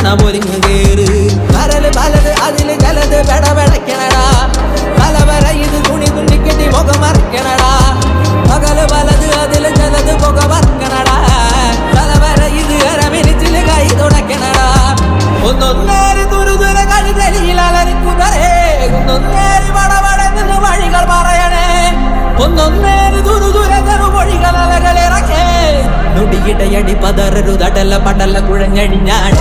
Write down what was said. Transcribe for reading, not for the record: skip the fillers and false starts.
മണമൊരുങ്ങ് കേറ് കരല് പലത് അതില് ചിലത് പെടപെടക്കണടാ പലവര ഇത് തുണി തുണിക്കെട്ടി മുഖം മറക്കണടാ പകല് പലത് അതില് ചിലത് പുക വറക്കണടാ പലവര ഇത് അരമിനിച്ചില് കൈ തുടക്കണടാ ഒന്നൊന്നേര് തുരുതുര കഴുതലിയിൽ അലരിക്കുന്നതേ ഒന്നൊന്നേര് പടപടന്ന് വഴികൾ പറയണേ ഒന്നൊന്നേര് തുരുതുര ചെറുമൊഴികൾ അലകളിറക്കേ നുടിയിടയടി പതറരുതടല പടല കുഴഞ്ഞഴിഞ്ഞാണ്